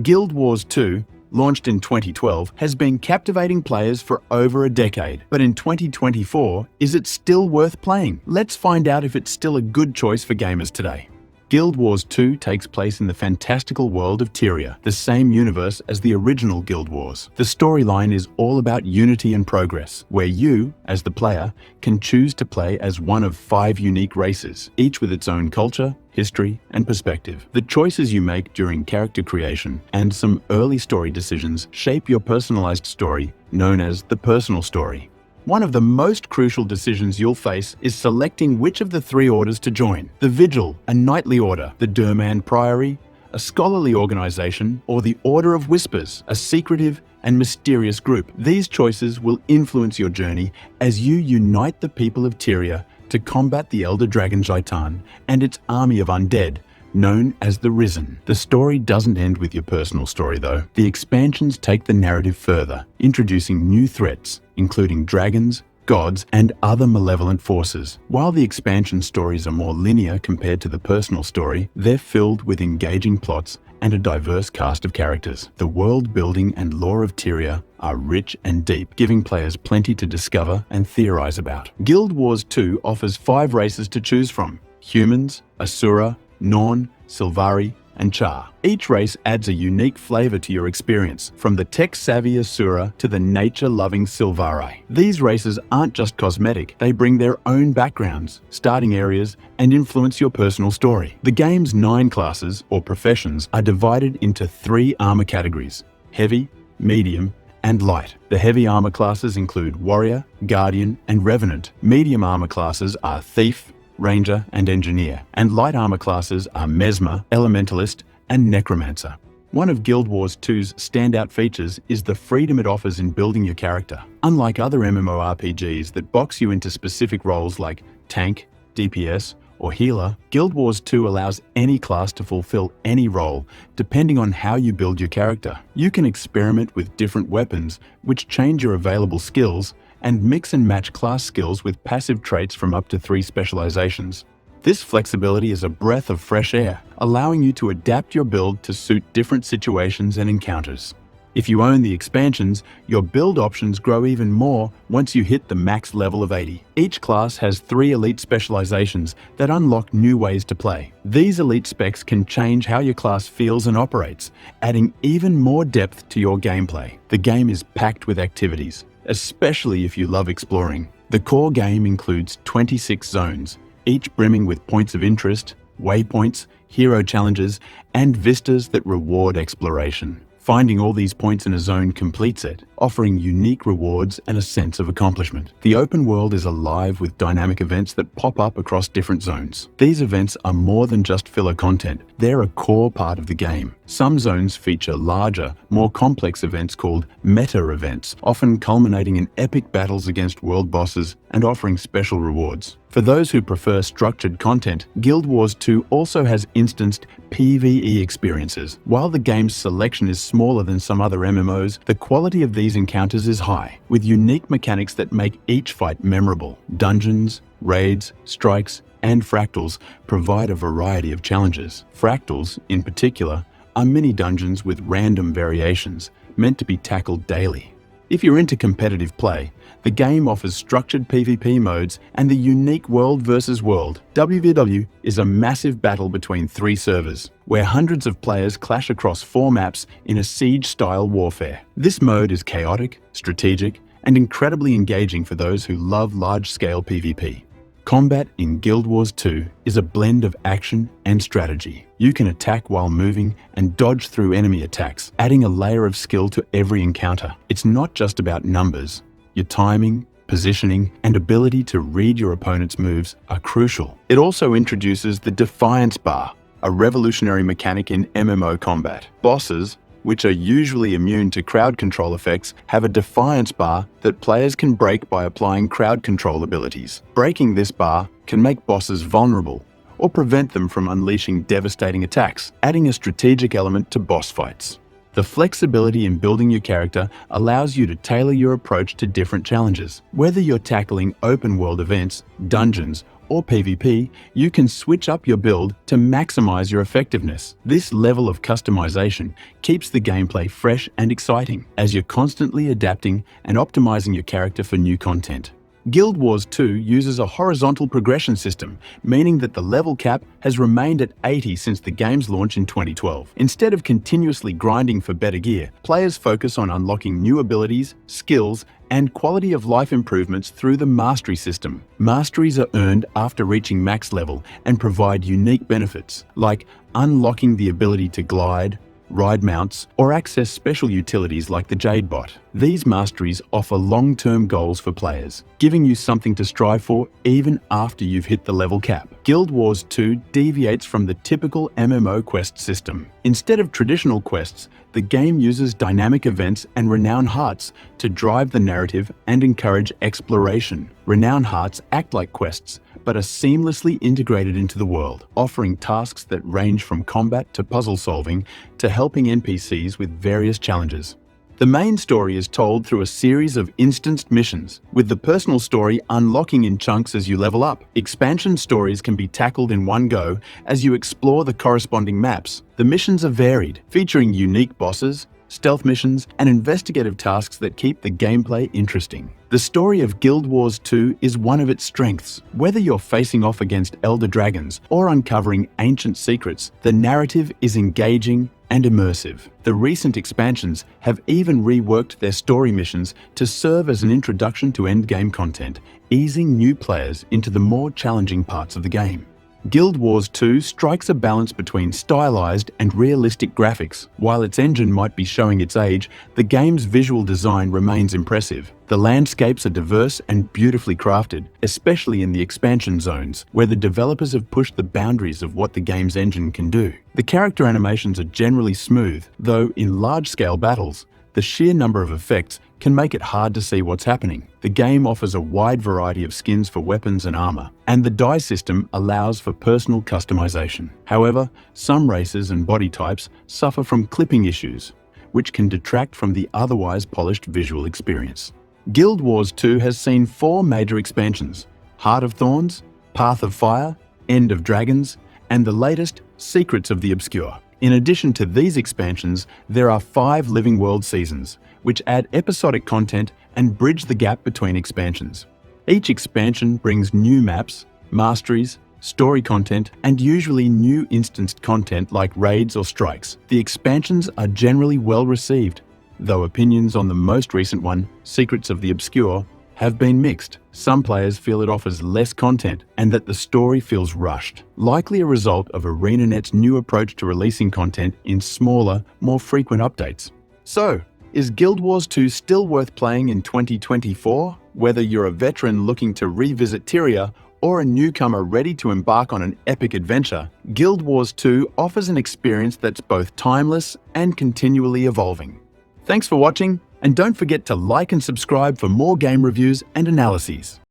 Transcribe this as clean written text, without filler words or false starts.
Guild Wars 2, launched in 2012, has been captivating players for over a decade. But in 2024, is it still worth playing? Let's find out if it's still a good choice for gamers today. Guild Wars 2 takes place in the fantastical world of Tyria, the same universe as the original Guild Wars. The storyline is all about unity and progress, where you, as the player, can choose to play as one of 5 unique races, each with its own culture, history, and perspective. The choices you make during character creation and some early story decisions shape your personalized story, known as the personal story. One of the most crucial decisions you'll face is selecting which of the 3 orders to join: the Vigil, a knightly order; the Durman Priory, a scholarly organization; or the Order of Whispers, a secretive and mysterious group. These choices will influence your journey as you unite the people of Tyria to combat the Elder Dragon Zhaitan and its army of undead, known as the Risen. The story doesn't end with your personal story, though. The expansions take the narrative further, introducing new threats, including dragons, gods, and other malevolent forces. While the expansion stories are more linear compared to the personal story, they're filled with engaging plots and a diverse cast of characters. The world building and lore of Tyria are rich and deep, giving players plenty to discover and theorize about. Guild Wars 2 offers 5 races to choose from: humans, Asura, Norn, Sylvari, and Char. Each race adds a unique flavor to your experience, from the tech-savvy Asura to the nature-loving Sylvari. These races aren't just cosmetic, they bring their own backgrounds, starting areas, and influence your personal story. The game's 9 classes, or professions, are divided into 3 armor categories: heavy, medium, and light. The heavy armor classes include Warrior, Guardian, and Revenant. Medium armor classes are Thief, Ranger, and Engineer, and light armor classes are Mesmer, Elementalist, and Necromancer. One of Guild Wars 2's standout features is the freedom it offers in building your character. Unlike other MMORPGs that box you into specific roles like tank, DPS, or healer, Guild Wars 2 allows any class to fulfill any role, depending on how you build your character. You can experiment with different weapons, which change your available skills, and mix and match class skills with passive traits from up to 3 specializations. This flexibility is a breath of fresh air, allowing you to adapt your build to suit different situations and encounters. If you own the expansions, your build options grow even more once you hit the max level of 80. Each class has 3 elite specializations that unlock new ways to play. These elite specs can change how your class feels and operates, adding even more depth to your gameplay. The game is packed with activities, especially if you love exploring. The core game includes 26 zones, each brimming with points of interest, waypoints, hero challenges, and vistas that reward exploration. Finding all these points in a zone completes it, offering unique rewards and a sense of accomplishment. The open world is alive with dynamic events that pop up across different zones. These events are more than just filler content. They're a core part of the game. Some zones feature larger, more complex events called meta events, often culminating in epic battles against world bosses and offering special rewards. For those who prefer structured content, Guild Wars 2 also has instanced PvE experiences. While the game's selection is smaller than some other MMOs, the quality of these encounters is high, with unique mechanics that make each fight memorable. Dungeons, raids, strikes, and fractals provide a variety of challenges. Fractals, in particular, are mini dungeons with random variations, meant to be tackled daily. If you're into competitive play, the game offers structured PvP modes and the unique World vs. World. WVW is a massive battle between 3 servers, where hundreds of players clash across 4 maps in a siege-style warfare. This mode is chaotic, strategic, and incredibly engaging for those who love large-scale PvP. Combat in Guild Wars 2 is a blend of action and strategy. You can attack while moving and dodge through enemy attacks, adding a layer of skill to every encounter. It's not just about numbers. Your timing, positioning, and ability to read your opponent's moves are crucial. It also introduces the Defiance Bar, a revolutionary mechanic in MMO combat. Bosses, which are usually immune to crowd control effects, have a Defiance Bar that players can break by applying crowd control abilities. Breaking this bar can make bosses vulnerable or prevent them from unleashing devastating attacks, adding a strategic element to boss fights. The flexibility in building your character allows you to tailor your approach to different challenges. Whether you're tackling open-world events, dungeons, or PvP, you can switch up your build to maximize your effectiveness. This level of customization keeps the gameplay fresh and exciting as you're constantly adapting and optimizing your character for new content. Guild Wars 2 uses a horizontal progression system, meaning that the level cap has remained at 80 since the game's launch in 2012. Instead of continuously grinding for better gear, players focus on unlocking new abilities, skills, and quality of life improvements through the Mastery system. Masteries are earned after reaching max level and provide unique benefits, like unlocking the ability to glide, ride mounts, or access special utilities like the Jade Bot. These masteries offer long-term goals for players, giving you something to strive for even after you've hit the level cap. Guild Wars 2 deviates from the typical MMO quest system. Instead of traditional quests, the game uses dynamic events and Renown Hearts to drive the narrative and encourage exploration. Renown Hearts act like quests, but are seamlessly integrated into the world, offering tasks that range from combat to puzzle solving to helping NPCs with various challenges. The main story is told through a series of instanced missions, with the personal story unlocking in chunks as you level up. Expansion stories can be tackled in one go as you explore the corresponding maps. The missions are varied, featuring unique bosses, stealth missions, and investigative tasks that keep the gameplay interesting. The story of Guild Wars 2 is one of its strengths. Whether you're facing off against elder dragons or uncovering ancient secrets, the narrative is engaging and immersive. The recent expansions have even reworked their story missions to serve as an introduction to endgame content, easing new players into the more challenging parts of the game. Guild Wars 2 strikes a balance between stylized and realistic graphics. While its engine might be showing its age, the game's visual design remains impressive. The landscapes are diverse and beautifully crafted, especially in the expansion zones, where the developers have pushed the boundaries of what the game's engine can do. The character animations are generally smooth, though in large-scale battles, the sheer number of effects can make it hard to see what's happening. The game offers a wide variety of skins for weapons and armor, and the dye system allows for personal customization. However, some races and body types suffer from clipping issues, which can detract from the otherwise polished visual experience. Guild Wars 2 has seen 4 major expansions: Heart of Thorns, Path of Fire, End of Dragons, and the latest, Secrets of the Obscure. In addition to these expansions, there are 5 Living World seasons, which add episodic content and bridge the gap between expansions. Each expansion brings new maps, masteries, story content, and usually new instanced content like raids or strikes. The expansions are generally well received, though opinions on the most recent one, Secrets of the Obscure, have been mixed. Some players feel it offers less content and that the story feels rushed, likely a result of ArenaNet's new approach to releasing content in smaller, more frequent updates. So, is Guild Wars 2 still worth playing in 2024? Whether you're a veteran looking to revisit Tyria or a newcomer ready to embark on an epic adventure, Guild Wars 2 offers an experience that's both timeless and continually evolving. Thanks for watching, and don't forget to like and subscribe for more game reviews and analyses.